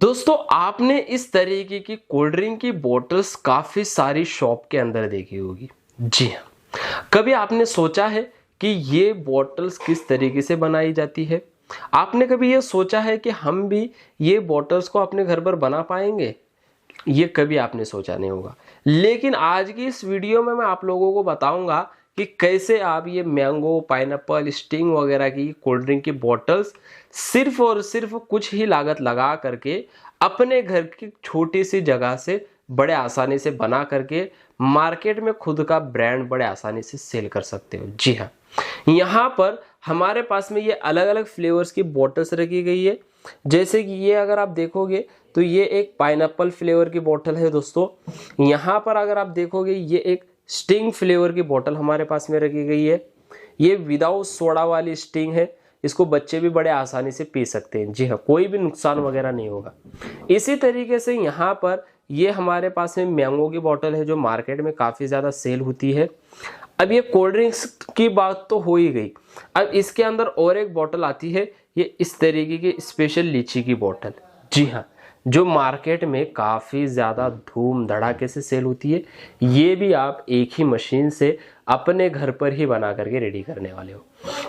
दोस्तों आपने इस तरीके की कोल्ड ड्रिंक की बोतल्स काफी सारी शॉप के अंदर देखी होगी। जी हाँ, कभी आपने सोचा है कि ये बोतल्स किस तरीके से बनाई जाती है? आपने कभी ये सोचा है कि हम भी ये बोतल्स को अपने घर पर बना पाएंगे? ये कभी आपने सोचा नहीं होगा। लेकिन आज की इस वीडियो में मैं आप लोगों को बताऊंगा कि कैसे आप ये मैंगो, पाइनएप्पल, स्टिंग वगैरह की कोल्ड ड्रिंक की बोतल्स सिर्फ और सिर्फ कुछ ही लागत लगा करके अपने घर की छोटी सी जगह से बड़े आसानी से बना करके मार्केट में खुद का ब्रांड बड़े आसानी से सेल कर सकते हो। जी हाँ, यहाँ पर हमारे पास में ये अलग अलग फ्लेवर्स की बोतल्स रखी गई है। जैसे कि ये अगर आप देखोगे तो ये एक पाइनएप्पल फ्लेवर की बोतल है दोस्तों। यहाँ पर अगर आप देखोगे ये एक स्टिंग फ्लेवर की बोतल हमारे पास में रखी गई है। ये विदाउट सोडा वाली स्टिंग है, इसको बच्चे भी बड़े आसानी से पी सकते हैं। जी हाँ, कोई भी नुकसान वगैरह नहीं होगा। इसी तरीके से यहाँ पर ये हमारे पास में मैंगो की बोतल है जो मार्केट में काफ़ी ज़्यादा सेल होती है। अब ये कोल्ड ड्रिंक्स की बात तो हो ही गई, अब इसके अंदर और एक बोतल आती है, ये इस तरीके की स्पेशल लीची की बोतल। जी हाँ, जो मार्केट में काफ़ी ज़्यादा धूम धड़ाके से सेल होती है। ये भी आप एक ही मशीन से अपने घर पर ही बना करके रेडी करने वाले हो।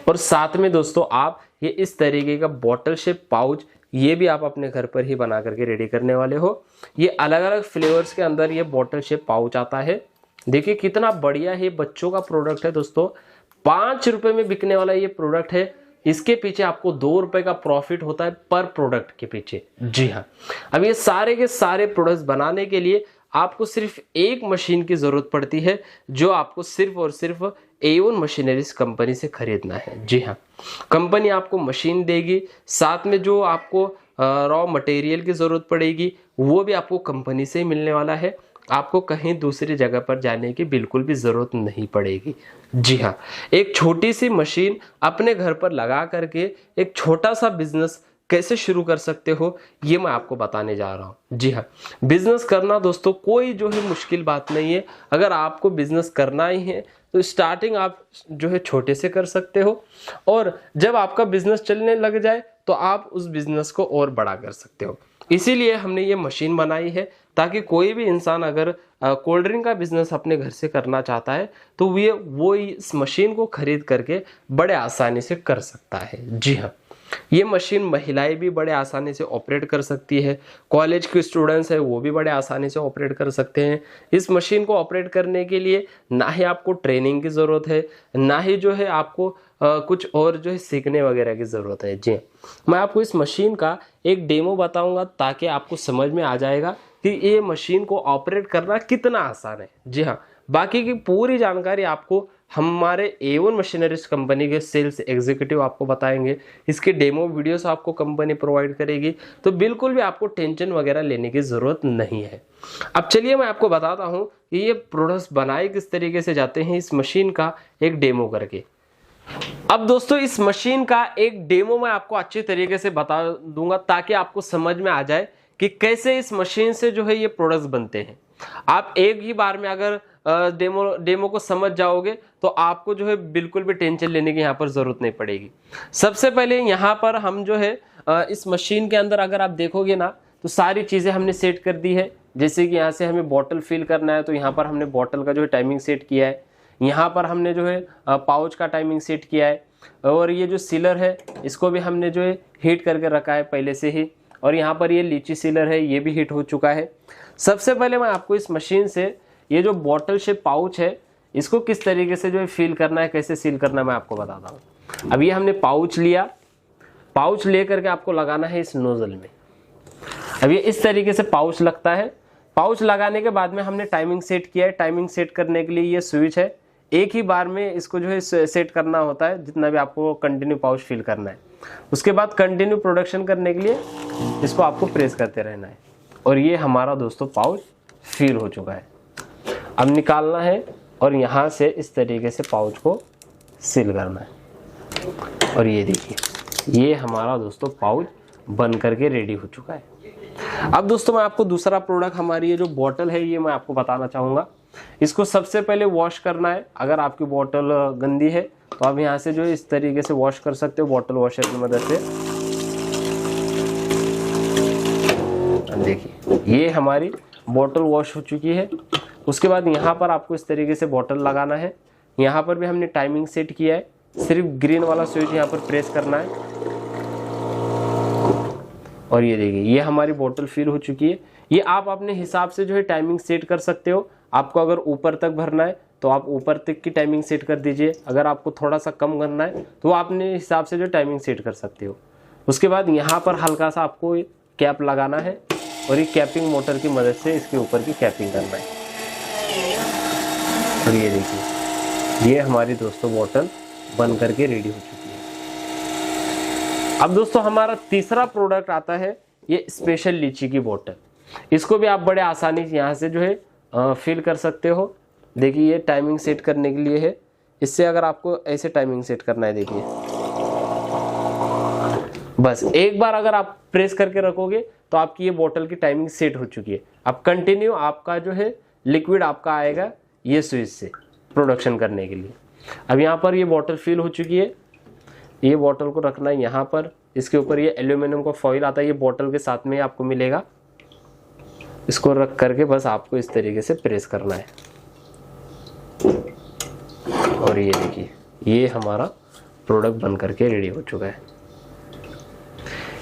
और साथ में दोस्तों आप ये इस तरीके का बॉटल शेप पाउच ये भी आप अपने घर पर ही बना करके रेडी करने वाले हो। ये अलग अलग फ्लेवर्स के अंदर ये बॉटल शेप पाउच आता है। देखिए कितना बढ़िया है, बच्चों का प्रोडक्ट है दोस्तों। 5 रुपए में बिकने वाला ये प्रोडक्ट है। इसके पीछे आपको 2 रुपए का प्रॉफिट होता है पर प्रोडक्ट के पीछे। जी हाँ, अब ये सारे के सारे प्रोडक्ट्स बनाने के लिए आपको सिर्फ एक मशीन की जरूरत पड़ती है, जो आपको सिर्फ और सिर्फ A1 मशीनरीज कंपनी से खरीदना है। जी हाँ, कंपनी आपको मशीन देगी, साथ में जो आपको रॉ मटेरियल की जरूरत पड़ेगी वो भी आपको कंपनी से ही मिलने वाला है। आपको कहीं दूसरी जगह पर जाने की बिल्कुल भी जरूरत नहीं पड़ेगी। जी हाँ, एक छोटी सी मशीन अपने घर पर लगा करके एक छोटा सा बिजनेस कैसे शुरू कर सकते हो ये मैं आपको बताने जा रहा हूँ। जी हाँ, बिजनेस करना दोस्तों कोई जो है मुश्किल बात नहीं है। अगर आपको बिजनेस करना ही है तो स्टार्टिंग आप जो है छोटे से कर सकते हो, और जब आपका बिजनेस चलने लग जाए तो आप उस बिजनेस को और बड़ा कर सकते हो। इसीलिए हमने ये मशीन बनाई है ताकि कोई भी इंसान अगर कोल्ड ड्रिंक का बिजनेस अपने घर से करना चाहता है तो वो इस मशीन को खरीद करके बड़े आसानी से कर सकता है। जी हाँ, ये मशीन महिलाएं भी बड़े आसानी से ऑपरेट कर सकती है। कॉलेज के स्टूडेंट्स है वो भी बड़े आसानी से ऑपरेट कर सकते हैं। इस मशीन को ऑपरेट करने के लिए ना ही आपको ट्रेनिंग की ज़रूरत है, ना ही जो है आपको कुछ और जो है सीखने वगैरह की ज़रूरत है। जी, मैं आपको इस मशीन का एक डेमो बताऊंगा ताकि आपको समझ में आ जाएगा कि ये मशीन को ऑपरेट करना कितना आसान है। जी हाँ, बाकी की पूरी जानकारी आपको हमारे A1 मशीनरीज कंपनी के सेल्स एग्जीक्यूटिव आपको बताएंगे। इसके डेमो वीडियोस आपको कंपनी प्रोवाइड करेगी, तो बिल्कुल भी आपको टेंशन वगैरह लेने की ज़रूरत नहीं है। अब चलिए मैं आपको बताता हूँ कि ये प्रोडक्ट्स बनाए किस तरीके से जाते हैं, इस मशीन का एक डेमो करके। अब दोस्तों इस मशीन का एक डेमो मैं आपको अच्छे तरीके से बता दूंगा ताकि आपको समझ में आ जाए कि कैसे इस मशीन से जो है ये प्रोडक्ट्स बनते हैं। आप एक ही बार में अगर डेमो को समझ जाओगे तो आपको जो है बिल्कुल भी टेंशन लेने की यहाँ पर जरूरत नहीं पड़ेगी। सबसे पहले यहाँ पर हम जो है इस मशीन के अंदर अगर आप देखोगे ना तो सारी चीज़ें हमने सेट कर दी है। जैसे कि यहाँ से हमें बॉटल फिल करना है तो यहाँ पर हमने बॉटल का जो है टाइमिंग सेट किया है। यहाँ पर हमने जो है पाउच का टाइमिंग सेट किया है, और ये जो सीलर है इसको भी हमने जो है हीट करके रखा है पहले से ही, और यहाँ पर ये लीची सीलर है ये भी हीट हो चुका है। सबसे पहले मैं आपको इस मशीन से ये जो बॉटल शेप पाउच है इसको किस तरीके से जो है फिल करना है, कैसे सील करना है मैं आपको बताता हूँ। अब ये हमने पाउच लिया, पाउच ले करके आपको लगाना है इस नोजल में। अब ये इस तरीके से पाउच लगता है। पाउच लगाने के बाद में हमने टाइमिंग सेट किया है। टाइमिंग सेट करने के लिए ये स्विच है, एक ही बार में इसको जो है सेट करना होता है जितना भी आपको कंटिन्यू पाउच फिल करना है। उसके बाद कंटिन्यू प्रोडक्शन करने के लिए इसको आपको प्रेस करते रहना है, और ये हमारा दोस्तों पाउच फिल हो चुका है। अब निकालना है और यहाँ से इस तरीके से पाउच को सील करना है, और ये देखिए ये हमारा दोस्तों पाउच बन करके रेडी हो चुका है। अब दोस्तों मैं आपको दूसरा प्रोडक्ट हमारी ये जो बोतल है ये मैं आपको बताना चाहूँगा। इसको सबसे पहले वॉश करना है। अगर आपकी बोतल गंदी है तो आप यहाँ से जो है इस तरीके से वॉश कर सकते हो बोतल वॉशर की मदद से। ये हमारी बॉटल वॉश हो चुकी है। उसके बाद यहाँ पर आपको इस तरीके से बॉटल लगाना है। यहाँ पर भी हमने टाइमिंग सेट किया है, सिर्फ ग्रीन वाला स्विच यहाँ पर प्रेस करना है और ये देखिए ये हमारी बॉटल फिल हो चुकी है। ये आप अपने हिसाब से जो है टाइमिंग सेट कर सकते हो। आपको अगर ऊपर तक भरना है तो आप ऊपर तक की टाइमिंग सेट कर दीजिए, अगर आपको थोड़ा सा कम करना है तो अपने हिसाब से जो टाइमिंग सेट कर सकते हो। उसके बाद यहाँ पर हल्का सा आपको कैप लगाना है और ये कैपिंग मोटर की मदद से इसके ऊपर की कैपिंग करना है। और ये देखिए ये हमारी दोस्तों बॉटल बन करके रेडी हो चुकी है। अब दोस्तों हमारा तीसरा प्रोडक्ट आता है ये स्पेशल लीची की बॉटल। इसको भी आप बड़े आसानी से यहाँ से जो है फिल कर सकते हो। देखिए ये टाइमिंग सेट करने के लिए है। इससे अगर आपको ऐसे टाइमिंग सेट करना है, देखिए बस एक बार अगर आप प्रेस करके रखोगे तो आपकी ये बोतल की टाइमिंग सेट हो चुकी है। अब कंटिन्यू आपका जो है लिक्विड आपका आएगा ये स्विच से प्रोडक्शन करने के लिए। अब यहाँ पर ये बोतल फिल हो चुकी है। ये बोतल को रखना है यहाँ पर, इसके ऊपर ये एल्यूमिनियम का फॉइल आता है, ये बोतल के साथ में आपको मिलेगा। इसको रख करके बस आपको इस तरीके से प्रेस करना है और ये देखिए ये हमारा प्रोडक्ट बन करके रेडी हो चुका है।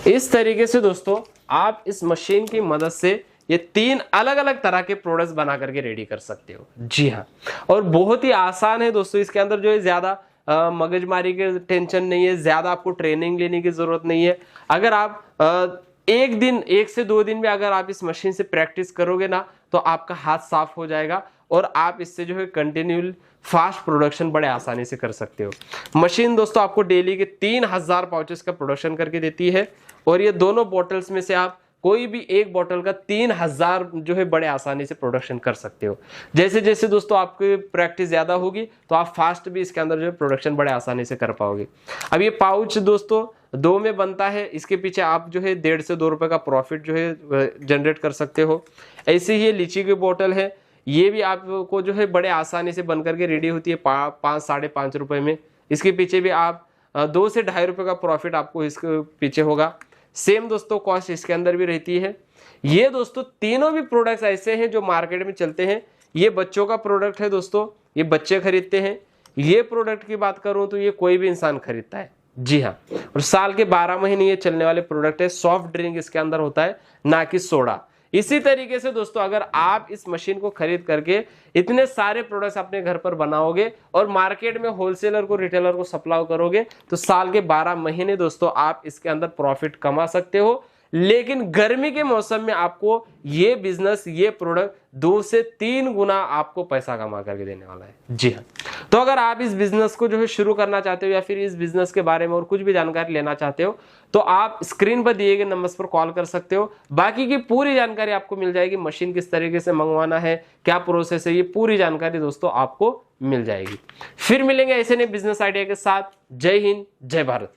इस तरीके से दोस्तों आप इस मशीन की मदद से ये 3 अलग अलग तरह के प्रोडक्ट्स बना करके रेडी कर सकते हो। जी हाँ, और बहुत ही आसान है दोस्तों। इसके अंदर जो है ज्यादा मगजमारी के टेंशन नहीं है, ज्यादा आपको ट्रेनिंग लेने की जरूरत नहीं है। अगर आप एक से दो दिन में अगर आप इस मशीन से प्रैक्टिस करोगे ना तो आपका हाथ साफ हो जाएगा और आप इससे जो है कंटिन्यू फास्ट प्रोडक्शन बड़े आसानी से कर सकते हो। मशीन दोस्तों आपको डेली के 3000 पाउचेस का प्रोडक्शन करके देती है और ये दोनों बॉटल्स में से आप कोई भी एक बॉटल का 3000 जो है बड़े आसानी से प्रोडक्शन कर सकते हो। जैसे जैसे दोस्तों आपकी प्रैक्टिस ज्यादा होगी तो आप फास्ट भी इसके अंदर जो है प्रोडक्शन बड़े आसानी से कर पाओगे। अब ये पाउच दोस्तों 2 में बनता है, इसके पीछे आप जो है 1.5 से 2 रुपए का प्रॉफिट जो है जनरेट कर सकते हो। ऐसे ही ये लीची की बोतल है, ये भी आपको जो है बड़े आसानी से बन करके रेडी होती है 5 साढ़े 5 रुपए में। इसके पीछे भी आप 2 से 2.5 रुपए का प्रॉफिट आपको इसके पीछे होगा। सेम दोस्तों कॉस्ट इसके अंदर भी रहती है। ये दोस्तों तीनों भी प्रोडक्ट्स ऐसे हैं जो मार्केट में चलते हैं। ये बच्चों का प्रोडक्ट है दोस्तों, ये बच्चे खरीदते हैं। ये प्रोडक्ट की बात करूं तो ये कोई भी इंसान खरीदता है। जी हाँ, और साल के 12 महीने ये चलने वाले प्रोडक्ट है। सॉफ्ट ड्रिंक इसके अंदर होता है, ना कि सोडा। इसी तरीके से दोस्तों अगर आप इस मशीन को खरीद करके इतने सारे प्रोडक्ट्स अपने घर पर बनाओगे और मार्केट में होलसेलर को रिटेलर को सप्लाई करोगे तो साल के 12 महीने दोस्तों आप इसके अंदर प्रॉफिट कमा सकते हो। लेकिन गर्मी के मौसम में आपको ये बिजनेस ये प्रोडक्ट 2 से 3 गुना आपको पैसा कमा करके देने वाला है। जी हाँ, तो अगर आप इस बिजनेस को जो है शुरू करना चाहते हो या फिर इस बिजनेस के बारे में और कुछ भी जानकारी लेना चाहते हो तो आप स्क्रीन पर दिए गए नंबर्स पर कॉल कर सकते हो। बाकी की पूरी जानकारी आपको मिल जाएगी। मशीन किस तरीके से मंगवाना है, क्या प्रोसेस है, ये पूरी जानकारी दोस्तों आपको मिल जाएगी। फिर मिलेंगे ऐसे नए बिजनेस आइडिया के साथ। जय हिंद, जय भारत।